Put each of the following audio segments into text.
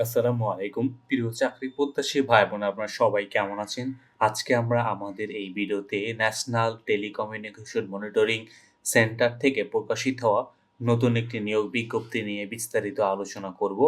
আসসালামু আলাইকুম। প্রিয় চাকরি প্রত্যাশী ভাই-বোন আপনারা সবাই কেমন আছেন? আজকে আমরা আমাদের এই ভিডিওতে ন্যাশনাল টেলিকমিউনিকেশন মনিটরিং সেন্টার থেকে প্রকাশিত হওয়া নতুন একটি নিয়োগ বিজ্ঞপ্তি নিয়ে বিস্তারিত আলোচনা করব।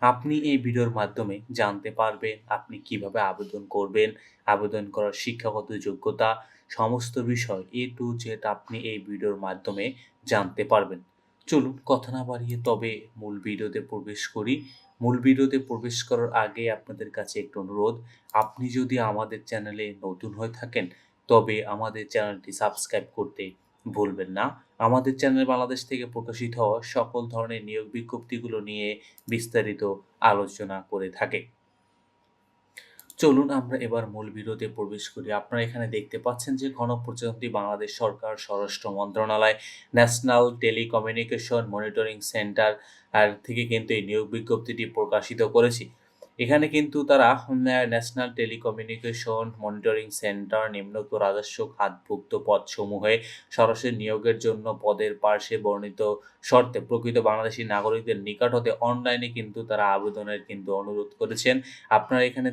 আপনি এই ভিডিওর মাধ্যমে জানতে পারবেন আপনি কিভাবে আবেদন করবেন, আবেদন করার শিক্ষাগত যোগ্যতা, সমস্ত বিষয় A to Z আপনি এই ভিডিওর মাধ্যমে জানতে পারবেন। চলুন কথা না বাড়িয়ে তবে মূল ভিডিওতে প্রবেশ করি। মূল ভিডিওতে প্রবেশ করার আগে আপনাদের কাছে একটু অনুরোধ, আপনি যদি আমাদের চ্যানেলে নতুন হয়ে থাকেন, তবে আমাদের চ্যানেলটি সাবস্ক্রাইব করতে ভুলবেন না। আমাদের চ্যানেল বাংলাদেশ থেকে প্রকাশিত হওয়া সকল ধরনের নিয়োগ বিজ্ঞপ্তিগুলো নিয়ে বিস্তারিত আলোচনা করে থাকে। চলুন আমরা এবার মূল ভিডিওতে প্রবেশ করি। আপনারা এখানে দেখতে পাচ্ছেন যে গণপ্রজাতন্ত্রী বাংলাদেশ সরকার, স্বরাষ্ট্র মন্ত্রণালয়, ন্যাশনাল টেলিকমিউনিকেশন মনিটরিং সেন্টার থেকে কিন্তু এই নিয়োগ বিজ্ঞপ্তিটি প্রকাশিত করেছে। এখানে কিন্তু তারা ন্যাশনাল টেলিকমিউনিকেশন মনিটরিং সেন্টার নিম্নোক্ত রাজস্ব খাতভুক্ত পদসমূহে সরাসরি নিয়োগের জন্য পদের পার্শ্বে বর্ণিত শর্তে প্রকৃত বাংলাদেশী নাগরিকদের নিকট হতে অনলাইনে কিন্তু তারা আবেদনের কিন্তু অনুরোধ করেছেন। আপনারা এখানে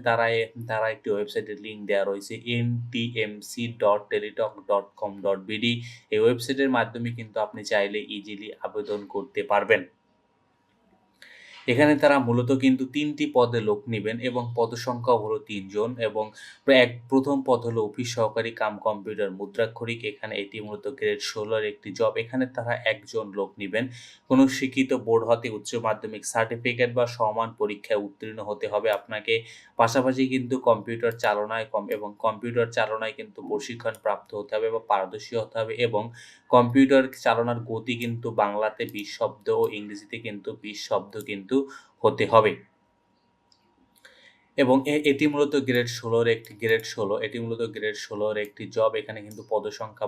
তারা একটি ওয়েবসাইটের লিঙ্ক দেওয়া রয়েছে ntmc.teletalk.com.bd। এই ওয়েবসাইটের মাধ্যমে কিন্তু আপনি চাইলে ইজিলি আবেদন করতে পারবেন। এখানে তারা মূলত কিন্তু ৩ টি পদে লোক নিবেন এবং পদসংখ্যাও হলো ৩ জন এবং প্রথম পদ হলো অফিস সহকারী কাম কম্পিউটার মুদ্রাক্ষরিক। এখানে এটি মূলত গ্রেড ১৬ এর একটি জব। এখানে তারা ১ জন লোক নিবেন। কোনো শিক্ষিত বোর্ড হতে উচ্চ মাধ্যমিক সার্টিফিকেট বা সমান পরীক্ষায় উত্তীর্ণ হতে হবে আপনাকে। পাশাপাশি কিন্তু কম্পিউটার চালনায় এবং কম্পিউটার চালনায় কিন্তু প্রশিক্ষণ প্রাপ্ত হতে হবে বা পারদর্শী হতে হবে এবং কম্পিউটার চালানোর গতি কিন্তু বাংলাতে ২০ শব্দ ও ইংরেজিতে কিন্তু ২০ শব্দ কিন্তু হতে হবে। এবং এটি মূলত গ্রেড ১৬ এর একটি জব। এখানে কিন্তু পদসংখ্যা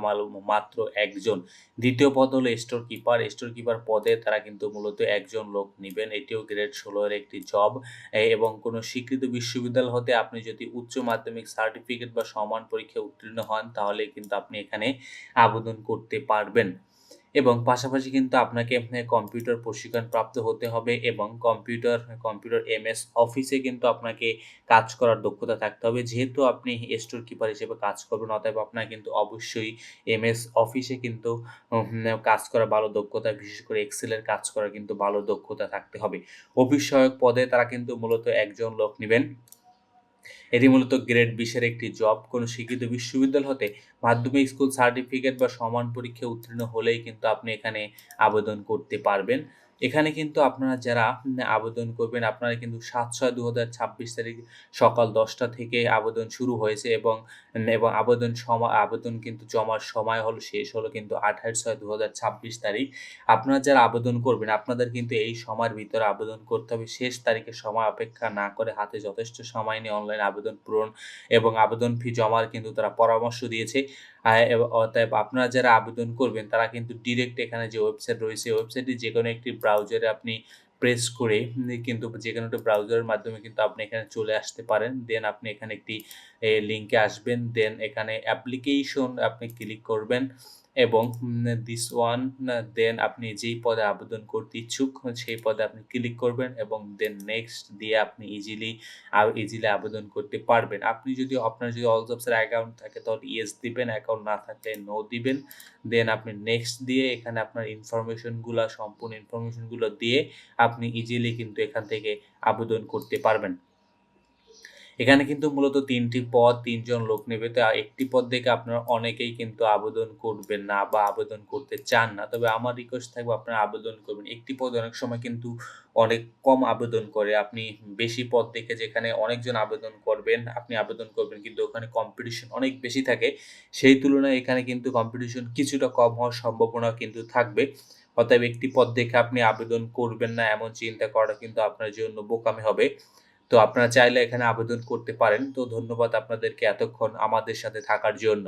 মাত্র ১ জন। দ্বিতীয় পদ হলো স্টোর কিপার। স্টোর কিপার পদে তারা কিন্তু মূলত ১ জন লোক নিবেন। এটিও গ্রেড ১৬ এর একটি জব। এবং কোনো স্বীকৃত বিশ্ববিদ্যালয় হতে আপনি যদি উচ্চ মাধ্যমিক সার্টিফিকেট বা সমান পরীক্ষায় উত্তীর্ণ হন, তাহলে কিন্তু আপনি এখানে আবেদন করতে পারবেন। এবং পাশাপাশি কিন্তু আপনাকে কম্পিউটার প্রশিক্ষণ প্রাপ্ত হতে হবে এবং কম্পিউটার এমএস অফিসে কিন্তু আপনাকে কাজ করার দক্ষতা থাকতে হবে। যেহেতু আপনি স্টোর কিপার হিসেবে কাজ করবেন, অতএব আপনার কিন্তু অবশ্যই এমএস অফিসে কিন্তু কাজ করার ভালো দক্ষতা, বিশেষ করে এক্সেল এর কাজ করার কিন্তু ভালো দক্ষতা থাকতে হবে। অফিস সহায়ক পদে তারা কিন্তু মূলত ১ জন লোক নিবেন। এটি মূলত গ্রেড ২০ এর একটি জব। কোনো স্বীকৃত বিশ্ববিদ্যালয় হতে মাধ্যমিক স্কুল সার্টিফিকেট বা সমান পরীক্ষায় উত্তীর্ণ হলেই কিন্তু আপনি এখানে আবেদন করতে পারবেন। এখানে কিন্তু আপনারা যারা আবেদন করবেন, আপনারা কিন্তু ৭/৬/২০২৬ তারিখ সকাল ১০টা থেকে আবেদন শুরু হয়েছে এবং আবেদন কিন্তু জমার সময় শেষ হলো কিন্তু ২৮/৬/২০২৬ তারিখ। আপনারা যারা আবেদন করবেন, আপনাদের কিন্তু এই সময়ের ভিতরে আবেদন করতে হবে। শেষ তারিখের সময় অপেক্ষা না করে হাতে যথেষ্ট সময় নিয়ে অনলাইন আবেদন পূরণ এবং আবেদন ফি জমার কিন্তু তারা পরামর্শ দিয়েছে। অতএব আপনারা যারা আবেদন করবেন, তারা কিন্তু ডিরেক্ট এখানে যে ওয়েবসাইট রয়েছে, ওয়েবসাইটে যেকোনো একটি ব্রাউজারে আপনি প্রেস করে কিন্তু যেকোনো একটা ব্রাউজারের মাধ্যমে কিন্তু আপনি এখানে চলে আসতে পারেন। দেন আপনি এখানে একটি লিঙ্কে আসবেন। দেন এখানে অ্যাপ্লিকেশন আপনি ক্লিক করবেন এবং দেন আপনি যেই পদে আবেদন করতে ইচ্ছুক, সেই পদে আপনি ক্লিক করবেন এবং দেন নেক্সট দিয়ে আপনি ইজিলি আবেদন করতে পারবেন। আপনার যদি অল জবস এর অ্যাকাউন্ট থাকে, তাহলে ইয়েস দিবেন, অ্যাকাউন্ট না থাকলে নো দিবেন। দেন আপনি নেক্সট দিয়ে এখানে আপনার সম্পূর্ণ ইনফরমেশনগুলো দিয়ে আপনি ইজিলি কিন্তু এখান থেকে আবেদন করতে পারবেন। এখানে কিন্তু মূলত ৩ টি পদ, ৩ জন লোক নেবে। তো একটি পদ দেখে আপনারা অনেকেই কিন্তু আবেদন করবেন না বা আবেদন করতে চান না। তবে আমার রিকোয়েস্ট থাকবে আপনারা আবেদন করবেন। একটি পদে অনেক সময় কিন্তু অনেক কম আবেদন করে। আপনি বেশি পদ দেখে যেখানে অনেকজন আবেদন করবেন, আপনি আবেদন করবেন কিন্তু ওখানে কম্পিটিশন অনেক বেশি থাকে। সেই তুলনায় এখানে কিন্তু কম্পিটিশন কিছুটা কম হওয়ার সম্ভাবনা কিন্তু থাকবে। অতএব একটি পদ দেখে আপনি আবেদন করবেন না, এমন চিন্তা করাটা কিন্তু আপনার জন্য বোকামি হবে। তো আপনারা চাইলে এখানে আবেদন করতে পারেন। তো ধন্যবাদ আপনাদেরকে এতক্ষণ আমাদের সাথে থাকার জন্য।